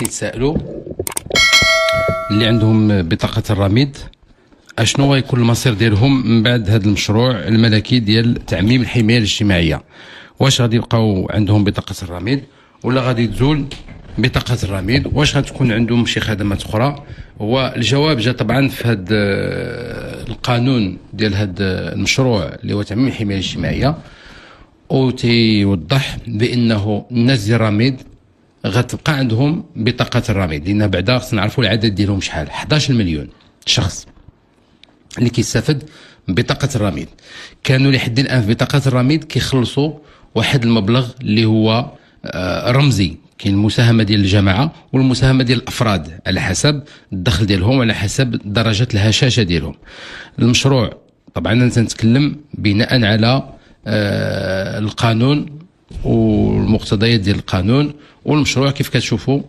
تيتسائلوا اللي عندهم بطاقة الرميد اشنو غيكون المصير ديالهم من بعد هذا المشروع الملكي ديال تعميم الحماية الاجتماعية. واش غادي يبقاو عندهم بطاقة الرميد ولا غادي تزول بطاقة الرميد؟ واش غتكون عندهم شي خدمات أخرى؟ هو الجواب جا طبعا في هذا القانون ديال هذا المشروع اللي هو تعميم الحماية الاجتماعية، وتيوضح بأنه الناس ديال الرميد غتبقى عندهم بطاقة الرميد، لأن بعدا خصنا نعرفوا العدد ديالهم شحال، 11 مليون شخص اللي كيستافد من بطاقة الرميد. كانوا لحد الآن في بطاقة الرميد كيخلصوا واحد المبلغ اللي هو رمزي، كاين المساهمة ديال الجماعة والمساهمة ديال الأفراد على حسب الدخل ديالهم وعلى حسب درجة الهشاشة ديالهم. المشروع طبعا أنا تنتكلم بناء على القانون والمقتضيات ديال القانون، والمشروع كيف كتشوفوا